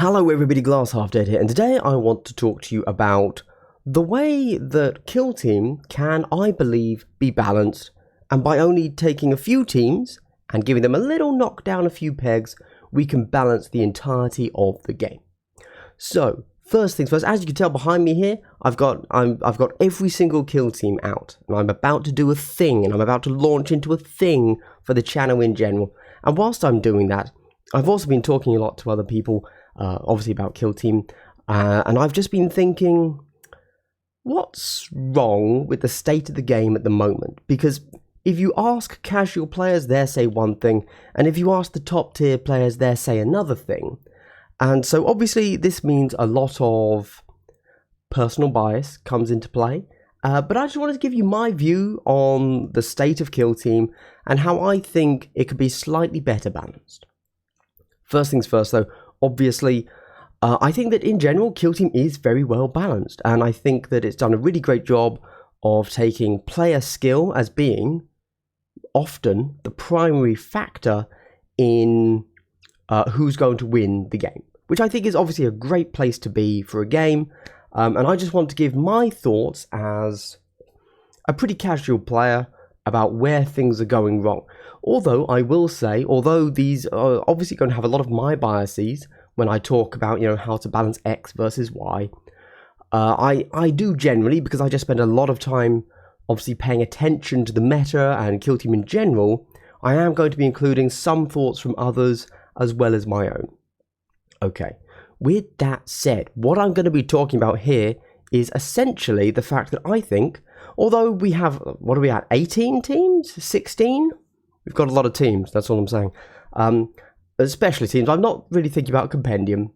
Hello everybody, Glass Half Dead here, and today I want to talk to you about the way that Kill Team can, I believe, be balanced, and by only taking a few teams and giving them a little knock down a few pegs, we can balance the entirety of the game. So, first things first, as you can tell behind me here, I've got every single Kill Team out, and I'm about to do a thing, and I'm about to launch into a thing for the channel in general. And whilst I'm doing that, I've also been talking a lot to other people, obviously about Kill Team, and I've just been thinking, what's wrong with the state of the game at the moment? Because if you ask casual players, they say one thing, and if you ask the top tier players, they say another thing. And so obviously this means a lot of personal bias comes into play, but I just wanted to give you my view on the state of Kill Team and how I think it could be slightly better balanced. First things first though, obviously, I think that in general, Kill Team is very well balanced, and I think that it's done a really great job of taking player skill as being often the primary factor in who's going to win the game, which I think is obviously a great place to be for a game, and I just want to give my thoughts as a pretty casual player about where things are going wrong. Although I will say, although these are obviously going to have a lot of my biases when I talk about, how to balance X versus Y, I do generally, because I just spend a lot of time obviously paying attention to the meta and Kill Team in general, I am going to be including some thoughts from others as well as my own. Okay, with that said, what I'm going to be talking about here is essentially the fact that I think, although we have, what are we at, 18 teams? 16? We've got a lot of teams, that's all I'm saying. Especially teams, I'm not really thinking about Compendium.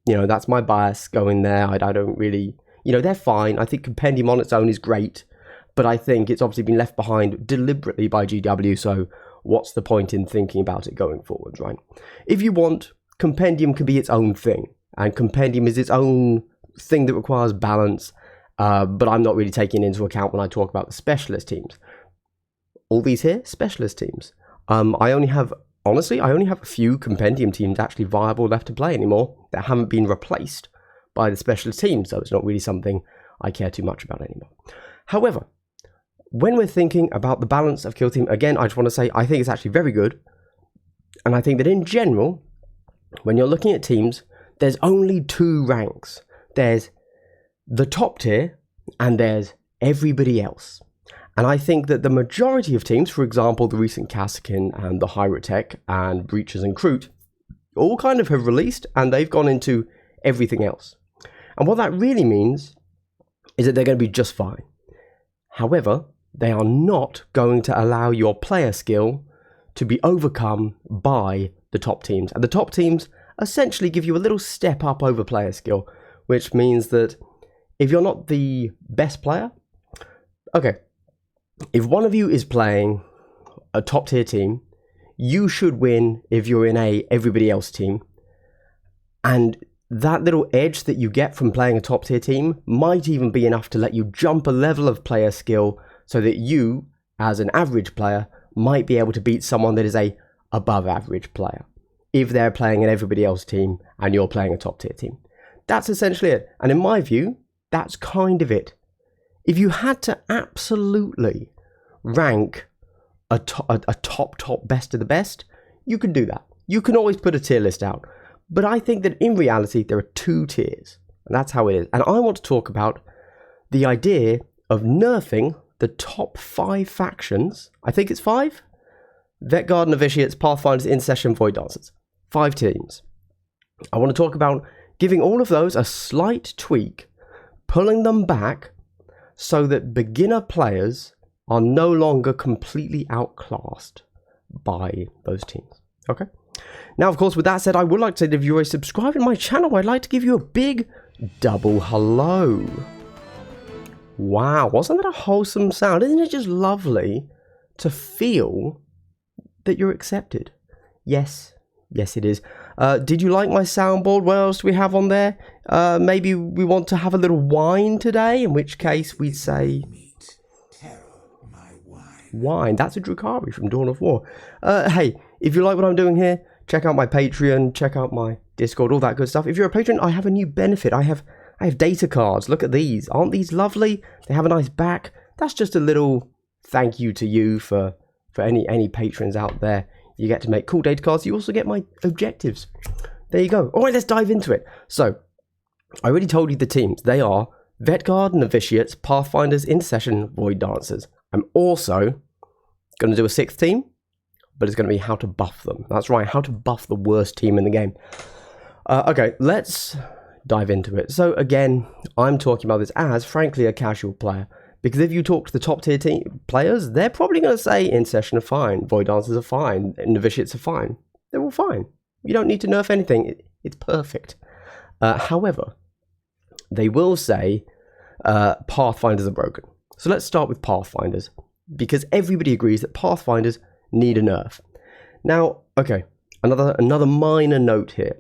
That's my bias going there. I don't really, they're fine. I think Compendium on its own is great, but I think it's obviously been left behind deliberately by GW, so what's the point in thinking about it going forward, right? If you want, Compendium can be its own thing, and Compendium is its own thing that requires balance, but I'm not really taking into account when I talk about the specialist teams. All these here, specialist teams. I only have a few Compendium teams actually viable left to play anymore that haven't been replaced by the specialist teams, so it's not really something I care too much about anymore. However, when we're thinking about the balance of Kill Team, again, I just want to say I think it's actually very good, and I think that in general, when you're looking at teams, there's only two ranks. There's the top tier, and there's everybody else. And I think that the majority of teams, for example, the recent Kassakin and the Hyrotech and Breaches and Kroot, all kind of have released and they've gone into everything else. And what that really means is that they're going to be just fine. However, they are not going to allow your player skill to be overcome by the top teams. And the top teams essentially give you a little step up over player skill, which means that if you're not the best player, okay, if one of you is playing a top tier team, you should win if you're in a everybody else team. And that little edge that you get from playing a top tier team might even be enough to let you jump a level of player skill so that you, as an average player, might be able to beat someone that is a above average player if they're playing an everybody else team and you're playing a top tier team. That's essentially it. And in my view, that's kind of it. If you had to absolutely rank a top best of the best, you can do that. You can always put a tier list out. But I think that in reality, there are two tiers. And that's how it is. And I want to talk about the idea of nerfing the top 5 factions. I think it's 5? Vet Guard, Novitiates, Pathfinders, In-Session, Void Dancers. 5 teams. I want to talk about giving all of those a slight tweak, pulling them back so that beginner players are no longer completely outclassed by those teams. Okay? Now, of course, with that said, I would like to say that if you're subscribed to my channel, I'd like to give you a big double hello. Wow, wasn't that a wholesome sound? Isn't it just lovely to feel that you're accepted? Yes, it is. Did you like my soundboard? What else do we have on there? Maybe we want to have a little wine today, in which case we'd say wine. That's a Drukhari from Dawn of War. Hey, if you like what I'm doing here, check out my Patreon, check out my Discord, all that good stuff. If you're a patron, I have a new benefit. I have data cards. Look at these. Aren't these lovely? They have a nice back. That's just a little thank you to you for any patrons out there. You get to make cool data cards. You also get my objectives. There you go. All right, let's dive into it. So, I already told you the teams. They are Vetguard, Novitiates, Pathfinders, Intercession, Void Dancers. I'm also going to do a 6th team, but it's going to be how to buff them. That's right, how to buff the worst team in the game. Okay, let's dive into it. So again, I'm talking about this as, frankly, a casual player. Because if you talk to the top tier team players, they're probably going to say Intercession are fine, Void Dancers are fine, Novitiates are fine. They're all fine. You don't need to nerf anything. It's perfect. However, they will say Pathfinders are broken. So let's start with Pathfinders, because everybody agrees that Pathfinders need a nerf. Now, okay, another minor note here.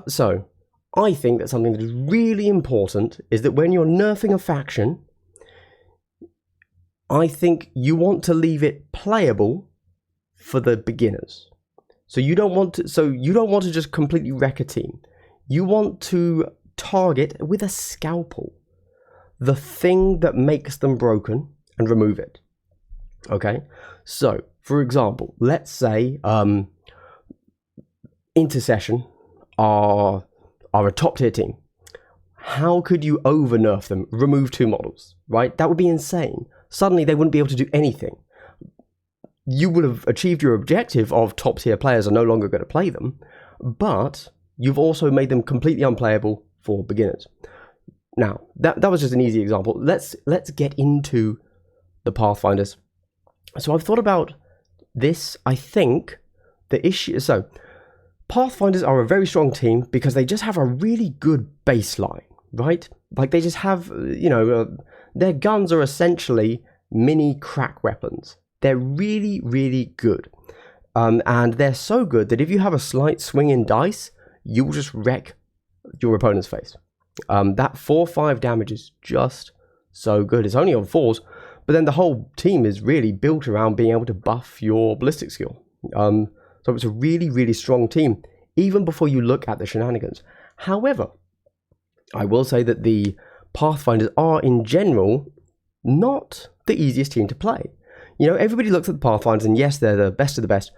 So I think that something that is really important is that when you're nerfing a faction, I think you want to leave it playable for the beginners. So you don't want to just completely wreck a team. You want to target with a scalpel the thing that makes them broken and remove it. Okay? So, for example, let's say Intercession are a top tier team. How could you over nerf them? Remove 2 models, right? That would be insane. Suddenly they wouldn't be able to do anything. You would have achieved your objective of top tier players are no longer going to play them, but you've also made them completely unplayable for beginners. Now, that was just an easy example. Let's get into the Pathfinders. So I've thought about this. I think the issue... So, Pathfinders are a very strong team because they just have a really good baseline, right? Like, they just have, their guns are essentially mini crack weapons. They're really, really good. And they're so good that if you have a slight swing in dice, you will just wreck your opponent's face. That 4-5 damage is just so good. It's only on 4s, but then the whole team is really built around being able to buff your ballistic skill. So it's a really, really strong team, even before you look at the shenanigans. However, I will say that the Pathfinders are, in general, not the easiest team to play. Everybody looks at the Pathfinders, and yes, they're the best of the best,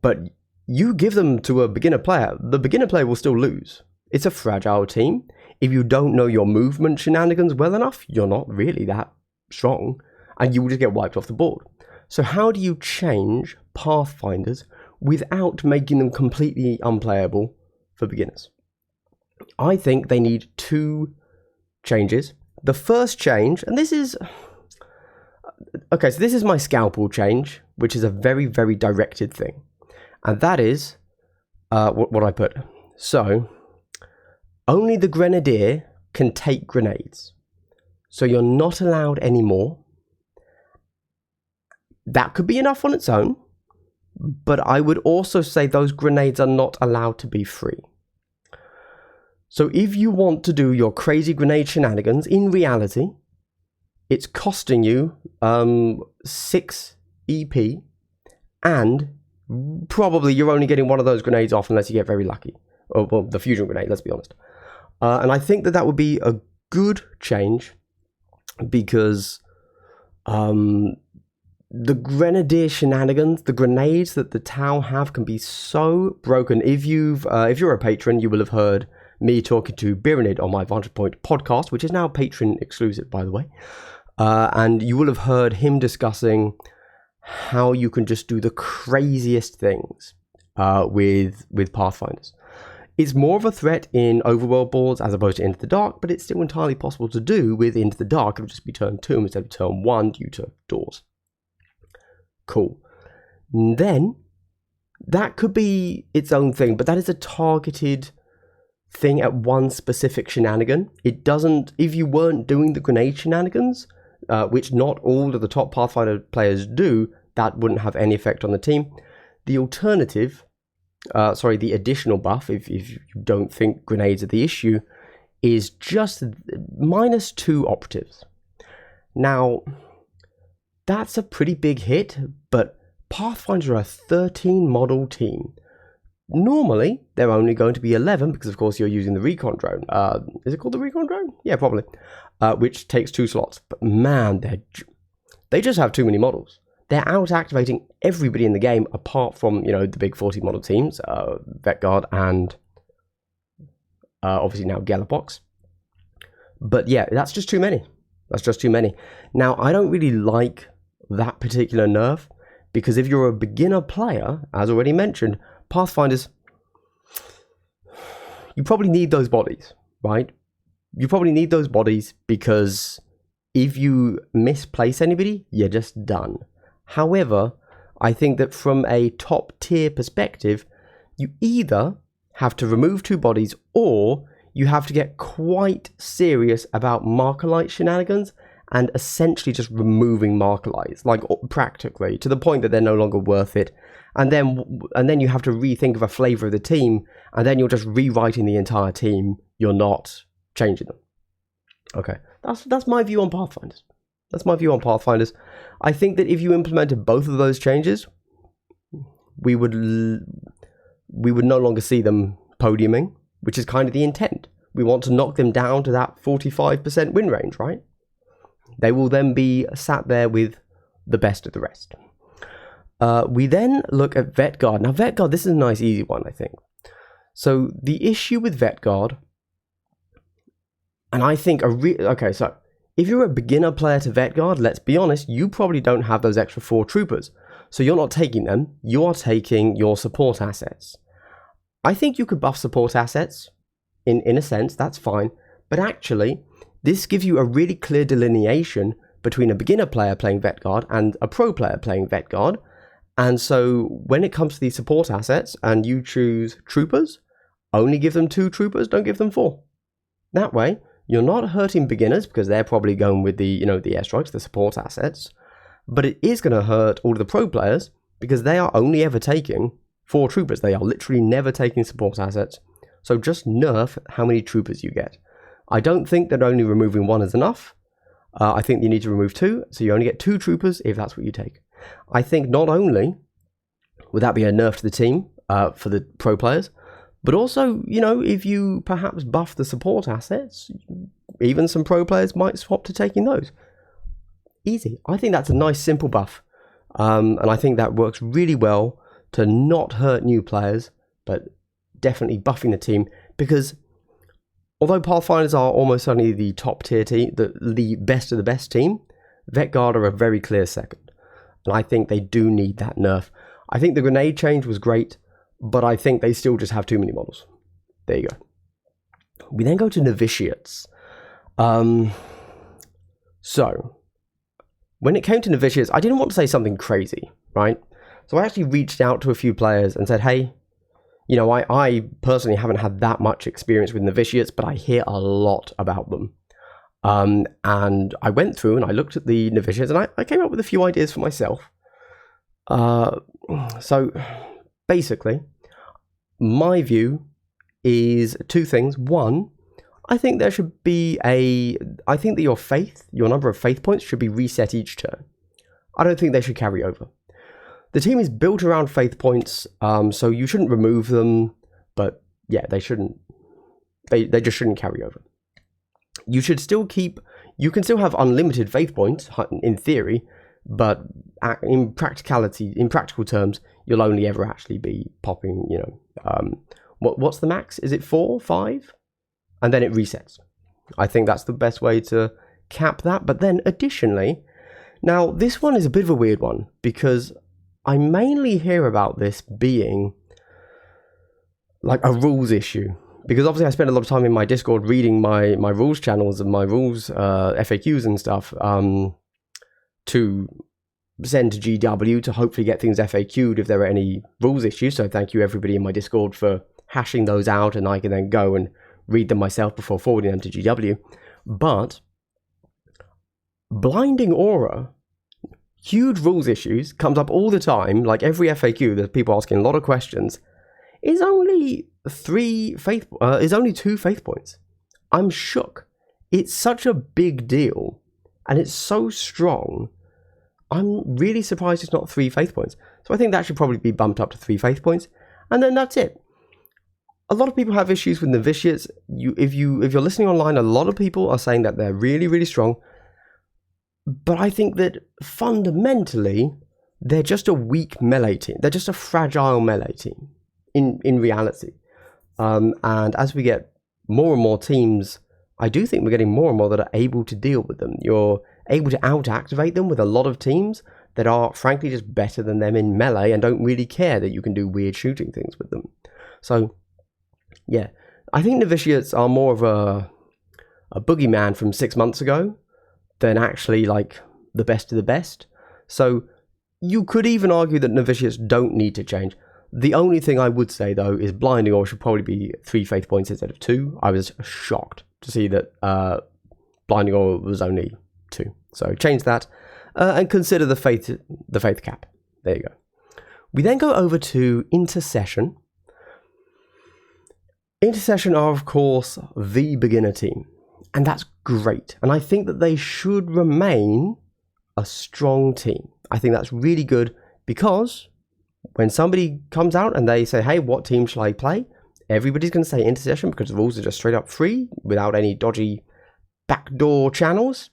but you give them to a beginner player, the beginner player will still lose. It's a fragile team. If you don't know your movement shenanigans well enough, you're not really that strong, and you will just get wiped off the board. So how do you change Pathfinders without making them completely unplayable for beginners? I think they need 2 changes. The first change, and this is... Okay, so this is my scalpel change, which is a very, very directed thing. And that is what I put. So, only the Grenadier can take grenades. So you're not allowed any more. That could be enough on its own. But I would also say those grenades are not allowed to be free. So if you want to do your crazy grenade shenanigans, in reality, it's costing you 6 EP, and probably you're only getting one of those grenades off unless you get very lucky. Or, well, the fusion grenade, let's be honest. And I think that would be a good change, because the Grenadier shenanigans, the grenades that the Tau have, can be so broken. If you're a patron, you will have heard me talking to Birinid on my Vantage Point podcast, which is now patron exclusive, by the way. And you will have heard him discussing how you can just do the craziest things with Pathfinders. It's more of a threat in overworld boards as opposed to Into the Dark, but it's still entirely possible to do with Into the Dark. It would just be turn 2 instead of turn 1 due to doors. Cool. Then, that could be its own thing, but that is a targeted thing at one specific shenanigan. It doesn't, if you weren't doing the grenade shenanigans, which not all of the top Pathfinder players do, that wouldn't have any effect on the team. The alternative, the additional buff, if you don't think grenades are the issue, is just -2 operatives. Now, that's a pretty big hit, but Pathfinder are a 13 model team. normally they're only going to be 11 because, of course, you're using the recon drone. Is it called the recon drone? Yeah, probably. Which takes 2 slots. But man, they just have too many models. They're out-activating everybody in the game apart from, the big 40 model teams, Vetguard and obviously now Galapox. But yeah, that's just too many. That's just too many. Now, I don't really like that particular nerf because if you're a beginner player, as already mentioned, Pathfinders, you probably need those bodies, right? You probably need those bodies because if you misplace anybody, you're just done. However, I think that from a top tier perspective, you either have to remove 2 bodies or you have to get quite serious about marker light shenanigans and essentially just removing marker lights, like practically, to the point that they're no longer worth it. And then you have to rethink of a flavor of the team, and then you're just rewriting the entire team. You're not changing them. Okay, that's my view on Pathfinders. That's my view on Pathfinders. I think that if you implemented both of those changes, we would no longer see them podiuming, which is kind of the intent. We want to knock them down to that 45% win range, right? They will then be sat there with the best of the rest. We then look at Vetguard. Now, Vetguard, this is a nice, easy one, I think. So the issue with Vetguard, and I think okay, so if you're a beginner player to Vetguard, let's be honest, you probably don't have those extra 4 troopers. So you're not taking them, you are taking your support assets. I think you could buff support assets, in a sense, that's fine. But actually, this gives you a really clear delineation between a beginner player playing Vetguard and a pro player playing Vetguard. And so when it comes to these support assets and you choose troopers, only give them 2 troopers, don't give them 4. That way, you're not hurting beginners because they're probably going with the airstrikes, the support assets. But it is going to hurt all of the pro players because they are only ever taking 4 troopers. They are literally never taking support assets. So just nerf how many troopers you get. I don't think that only removing 1 is enough. I think you need to remove 2, so you only get 2 troopers if that's what you take. I think not only would that be a nerf to the team for the pro players, but also, if you perhaps buff the support assets, even some pro players might swap to taking those. Easy. I think that's a nice, simple buff. And I think that works really well to not hurt new players, but definitely buffing the team. Because although Pathfinders are almost certainly the top tier team, the best of the best team, Vetguard are a very clear second. And I think they do need that nerf. I think the grenade change was great, but I think they still just have too many models. There you go. We then go to novitiates. So, when it came to novitiates, I didn't want to say something crazy, right? So I actually reached out to a few players and said, hey, I personally haven't had that much experience with novitiates, but I hear a lot about them. And I went through and I looked at the novitiates and I came up with a few ideas for myself. So basically, my view is 2 things. 1, I think there should be I think that your number of faith points should be reset each turn. I don't think they should carry over. The team is built around faith points, so you shouldn't remove them, but yeah, they shouldn't. They just shouldn't carry over. You should still you can still have unlimited faith points in theory, but in practical terms, you'll only ever actually be popping, what's the max? Is it 4, 5? And then it resets. I think that's the best way to cap that. But then additionally, now this one is a bit of a weird one because I mainly hear about this being like a rules issue. Because obviously I spend a lot of time in my Discord reading my rules channels and my rules FAQs and stuff to send to GW to hopefully get things FAQ'd if there are any rules issues. So thank you everybody in my Discord for hashing those out, and I can then go and read them myself before forwarding them to GW. But blinding aura, huge rules issues, comes up all the time. Like every FAQ, there's people asking a lot of questions. Is only 2 faith points. I'm shook. It's such a big deal, and it's so strong. I'm really surprised it's not 3 faith points. So I think that should probably be bumped up to 3 faith points, and then that's it. a lot of people have issues with novitiates. If you're listening online, a lot of people are saying that they're really, really strong. But I think that fundamentally, they're just a weak melee team. They're just a fragile melee team in reality. And as we get more and more teams, I do think we're getting more and more that are able to deal with them. You're able to out-activate them with a lot of teams that are frankly just better than them in melee and don't really care that you can do weird shooting things with them. So, yeah, I think novitiates are more of a boogeyman from 6 months ago than actually like the best of the best. So you could even argue that novitiates don't need to change. The only thing I would say though is blinding awe should probably be 3 faith points instead of 2. I was shocked to see that blinding awe was only 2. So change that and consider the faith cap. There you go. We then go over to intercession. Intercession are of course the beginner team. And that's great. And I think that they should remain a strong team. I think that's really good because when somebody comes out and they say, hey, what team shall I play? Everybody's going to say intercession because the rules are just straight up free without any dodgy backdoor channels.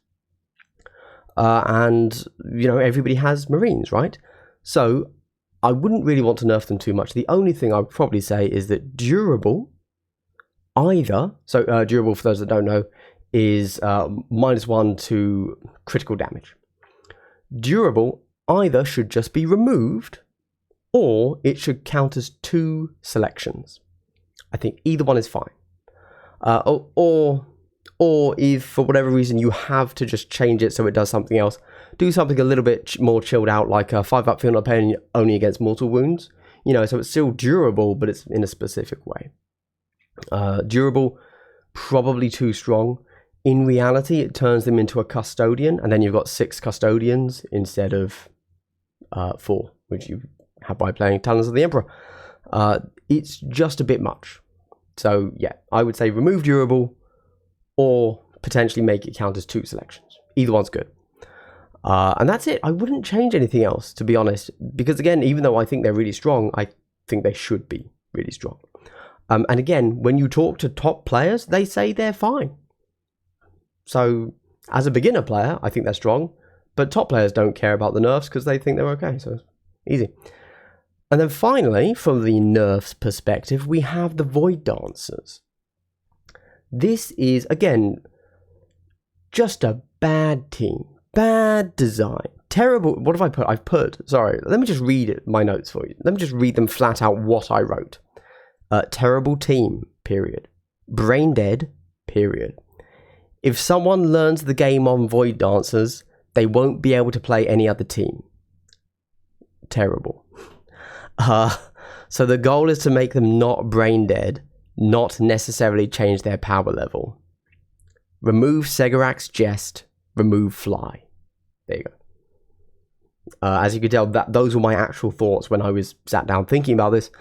And, you know, everybody has Marines, right? So I wouldn't really want to nerf them too much. The only thing I would probably say is that durable, durable for those that don't know, is -1 to critical damage. Durable either should just be removed or it should count as 2 selections. I think either one is fine. Or if for whatever reason you have to just change it so it does something else, do something a little bit more chilled out, like a 5 up feel not pain only against mortal wounds. You know, so it's still durable, but it's in a specific way. Durable, probably too strong. In reality, it turns them into a custodian, and then you've got 6 custodians instead of 4, which you have by playing Talons of the Emperor. It's just a bit much. So yeah, I would say remove durable, or potentially make it count as 2 selections. Either one's good. And that's it. I wouldn't change anything else, to be honest, because again, even though I think they're really strong, I think they should be really strong. And again, when you talk to top players, they say they're fine. So, as a beginner player, I think they're strong, but top players don't care about the nerfs because they think they're okay, so easy. And then finally, from the nerfs perspective, we have the Void Dancers. This is, again, just a bad team, bad design, terrible. What have I put? Sorry, let me just read my notes for you. Let me just read them flat out what I wrote. Terrible team, period. Brain dead, period. If someone learns the game on Void Dancers, they won't be able to play any other team. Terrible. So the goal is to make them not brain dead, not necessarily change their power level. Remove Segarak's Jest, remove Fly. There you go. As you can tell, those were my actual thoughts when I was sat down thinking about this.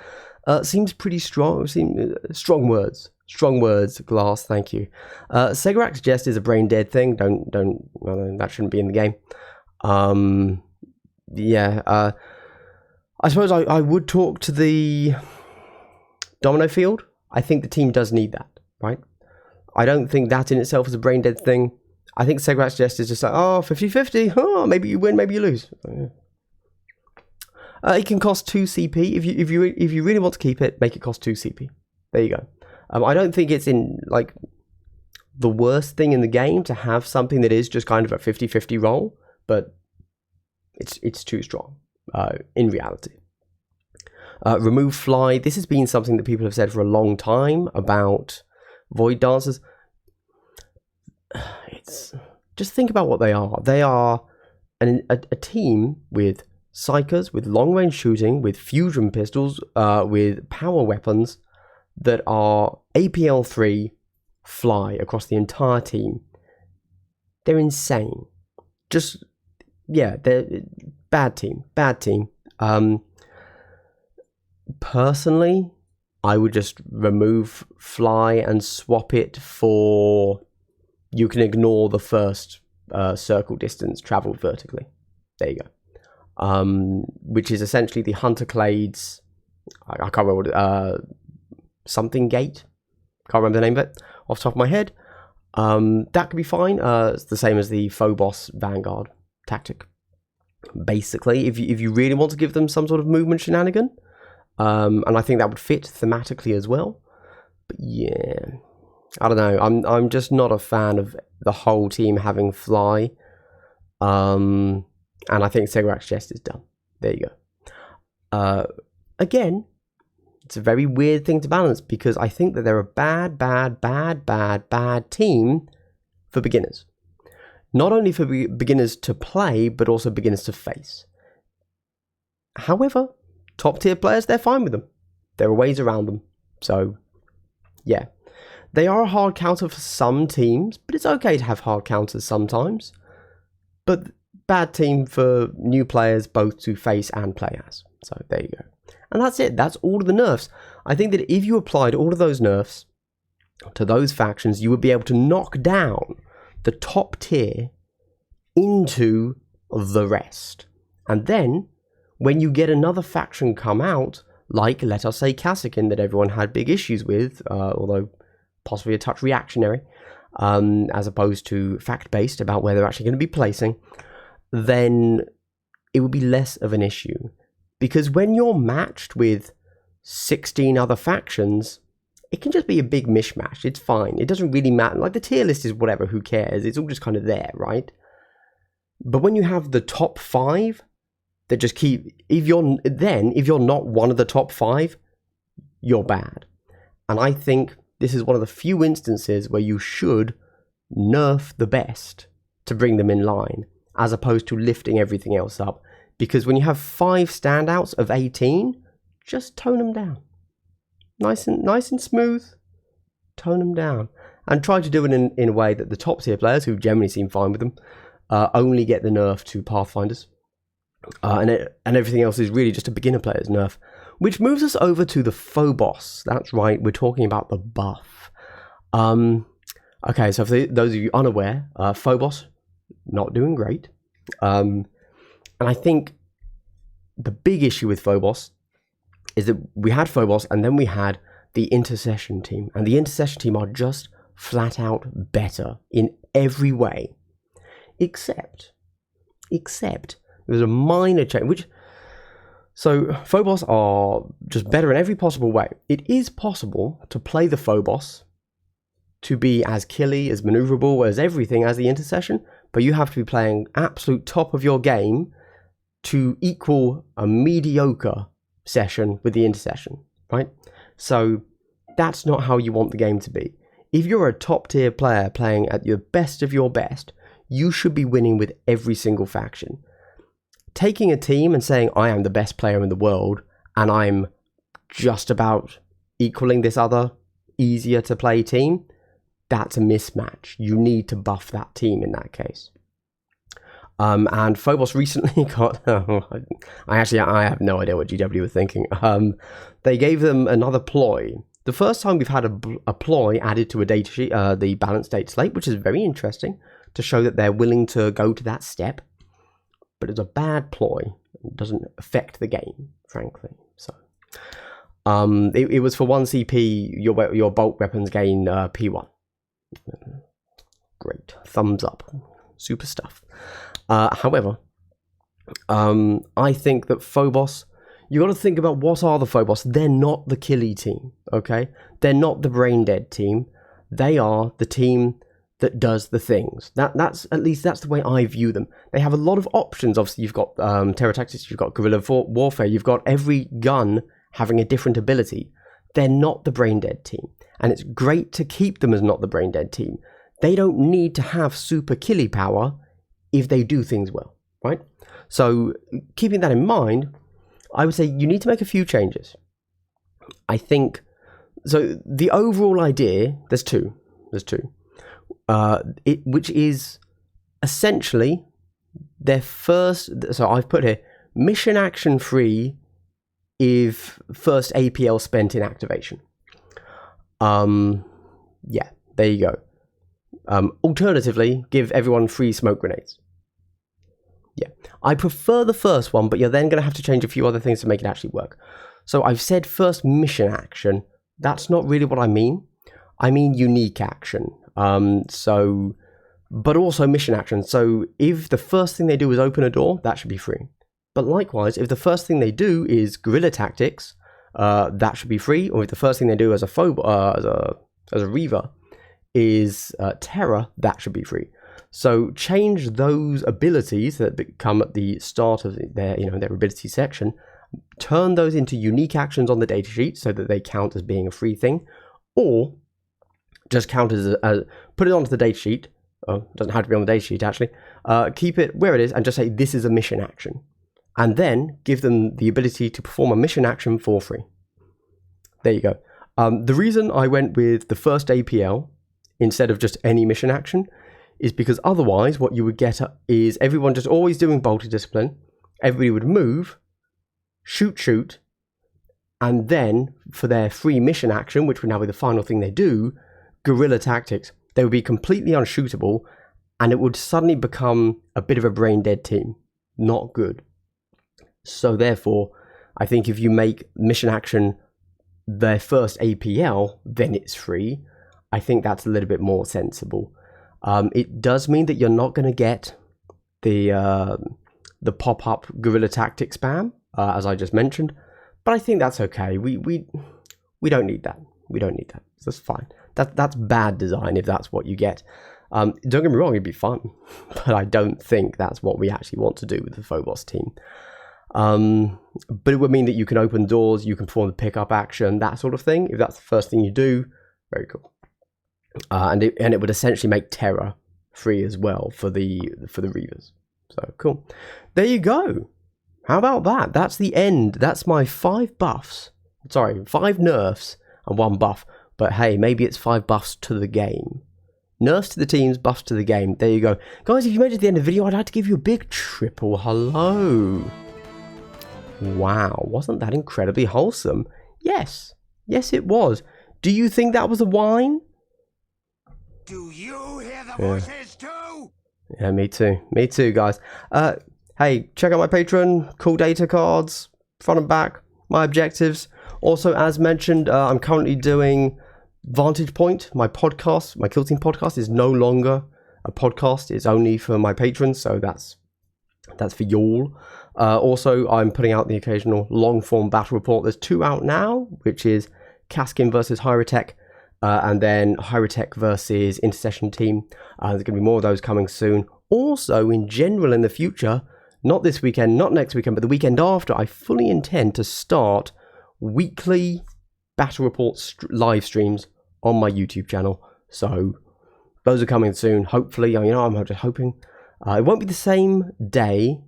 Seems pretty strong. Strong words. Strong words, Glass, thank you. Segarak's Jest is a brain dead thing. That shouldn't be in the game. I suppose I would talk to the Domino Field. I think the team does need that, right? I don't think that in itself is a brain dead thing. I think Segarak's Jest is just like, 50-50. Oh, maybe you win, maybe you lose. It can cost 2 CP. If you really want to keep it, make it cost 2 CP. There you go. I don't think it's in like the worst thing in the game to have something that is just kind of a 50-50 roll, but it's too strong in reality. Remove Fly. This has been something that people have said for a long time about Void Dancers. Just think about what they are. They are a team with psychers, with long range shooting, with fusion pistols, with power weapons that are APL 3 Fly across the entire team. They're insane. They're bad team. Personally, I would just remove Fly and swap it for you can ignore the first circle distance traveled vertically. There you go. Which is essentially the Hunter Clades. I can't remember what something gate. Can't remember the name of it off the top of my head. That could be fine. It's the same as the Phobos Vanguard tactic. Basically, if you really want to give them some sort of movement shenanigan, and I think that would fit thematically as well. But yeah, I don't know. I'm just not a fan of the whole team having fly. And I think Segarak's chest is done. There you go. Again, it's a very weird thing to balance because I think that they're a bad team for beginners. Not only for beginners to play, but also beginners to face. However, top tier players, they're fine with them. There are ways around them. So, yeah. They are a hard counter for some teams, but it's okay to have hard counters sometimes. But bad team for new players both to face and play as. So, there you go. And that's it. That's all of the nerfs. I think that if you applied all of those nerfs to those factions, you would be able to knock down the top tier into the rest. And then, when you get another faction come out, like, let us say, Kassakin, that everyone had big issues with, although possibly a touch reactionary, as opposed to fact-based about where they're actually going to be placing, then it would be less of an issue. Because when you're matched with 16 other factions, it can just be a big mishmash. It's fine. It doesn't really matter. Like, the tier list is whatever, who cares? It's all just kind of there, right? But when you have the top 5 that just keep... If you're not one of the top 5, you're bad. And I think this is one of the few instances where you should nerf the best to bring them in line, as opposed to lifting everything else up. Because when you have 5 standouts of 18, just tone them down. Nice and smooth, tone them down. And try to do it in a way that the top tier players, who generally seem fine with them, only get the nerf to Pathfinders. And everything else is really just a beginner player's nerf. Which moves us over to the Phobos. That's right, we're talking about the buff. Okay, so for those of you unaware, Phobos, not doing great. And I think the big issue with Phobos is that we had Phobos and then we had the Intercession team. And the Intercession team are just flat out better in every way. Except there's a minor change. So Phobos are just better in every possible way. It is possible to play the Phobos to be as killy, as maneuverable, as everything as the Intercession. But you have to be playing absolute top of your game to equal a mediocre session with the Intercession, right? So that's not how you want the game to be. If you're a top tier player playing at your best of your best, you should be winning with every single faction. Taking a team and saying, I am the best player in the world, and I'm just about equaling this other easier to play team, that's a mismatch. You need to buff that team in that case. And Phobos recently got... I have no idea what GW were thinking. They gave them another ploy. The first time we've had a ploy added to a data sheet, the balanced data slate, which is very interesting to show that they're willing to go to that step. But it's a bad ploy. It doesn't affect the game, frankly. So, it was for 1 CP, your bolt weapons gain P1. Great. Thumbs up. Super stuff. However, I think that Phobos, you got to think about what are the Phobos. They're not the killy team, okay? They're not the brain dead team. They are the team that does the things. That's the way I view them. They have a lot of options. Obviously, you've got terror tactics, you've got guerrilla warfare, you've got every gun having a different ability. They're not the brain dead team, and it's great to keep them as not the brain dead team. They don't need to have super killy power if they do things well, right? So keeping that in mind, I would say you need to make a few changes. I think, so the overall idea, there's two, which is essentially their first, so I've put here, mission action free if first APL spent in activation. Yeah, there you go. Alternatively, give everyone free smoke grenades. Yeah, I prefer the first one, but you're then going to have to change a few other things to make it actually work. So I've said first mission action, that's not really what I mean. I mean unique action. But also mission action. So if the first thing they do is open a door, that should be free. But likewise, if the first thing they do is guerrilla tactics, that should be free. Or if the first thing they do as a reaver is terror, that should be free. So change those abilities that come at the start of their ability section, turn those into unique actions on the datasheet so that they count as being a free thing, or just count as put it onto the datasheet. Oh, doesn't have to be on the datasheet actually. Keep it where it is and just say this is a mission action, and then give them the ability to perform a mission action for free. There you go. The reason I went with the first APL instead of just any mission action is because otherwise what you would get is everyone just always doing bolter discipline. Everybody would move, shoot, and then for their free mission action, which would now be the final thing they do, guerrilla tactics, they would be completely unshootable, and it would suddenly become a bit of a brain dead team. Not good. So therefore, I think if you make mission action their first APL, then it's free. I think that's a little bit more sensible. It does mean that you're not going to get the pop-up guerrilla tactic spam, as I just mentioned, but I think that's okay. We don't need that. We don't need that. So that's fine. That's bad design if that's what you get. Don't get me wrong, it'd be fun, but I don't think that's what we actually want to do with the Phobos team. But it would mean that you can open doors, you can perform the pickup action, that sort of thing. If that's the first thing you do, very cool. And it would essentially make terror free as well for the reavers. So cool. There you go. How about that? That's the end. That's my 5 buffs. Sorry, 5 nerfs and 1 buff. But hey, maybe it's 5 buffs to the game. Nerfs to the teams, buffs to the game. There you go. Guys, if you made it to the end of the video, I'd like to give you a big triple hello. Wow, wasn't that incredibly wholesome? Yes. Yes, it was. Do you think that was a whine? Do you hear the voices too? Yeah, me too. Me too, guys. Hey, check out my Patreon, cool data cards, front and back, my objectives. Also, as mentioned, I'm currently doing Vantage Point, my podcast. My Kill Team podcast is no longer a podcast. It's only for my patrons, so that's for y'all. Also, I'm putting out the occasional long-form battle report. There's 2 out now, which is Kaskin versus Hyrotech, and then Hyrotech versus Intercession Team. There's going to be more of those coming soon. Also, in general, in the future, not this weekend, not next weekend, but the weekend after, I fully intend to start weekly battle report live streams on my YouTube channel. So those are coming soon. Hopefully, I'm just hoping. It won't be the same day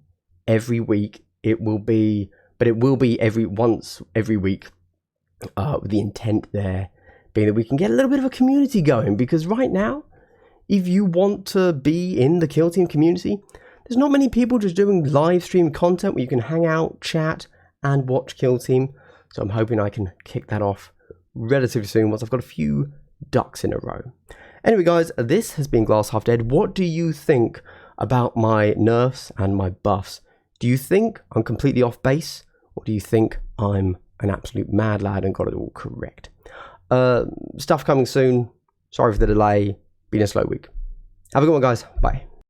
every week. It will be once every week. With the intent there being that we can get a little bit of a community going, because right now, if you want to be in the Kill Team community, there's not many people just doing live stream content where you can hang out, chat, and watch Kill Team. So I'm hoping I can kick that off relatively soon once I've got a few ducks in a row. Anyway, guys, this has been Glass Half Dead. What do you think about my nerfs and my buffs? Do you think I'm completely off base, or do you think I'm an absolute mad lad and got it all correct? Stuff coming soon. Sorry for the delay. Been a slow week. Have a good one, guys. Bye.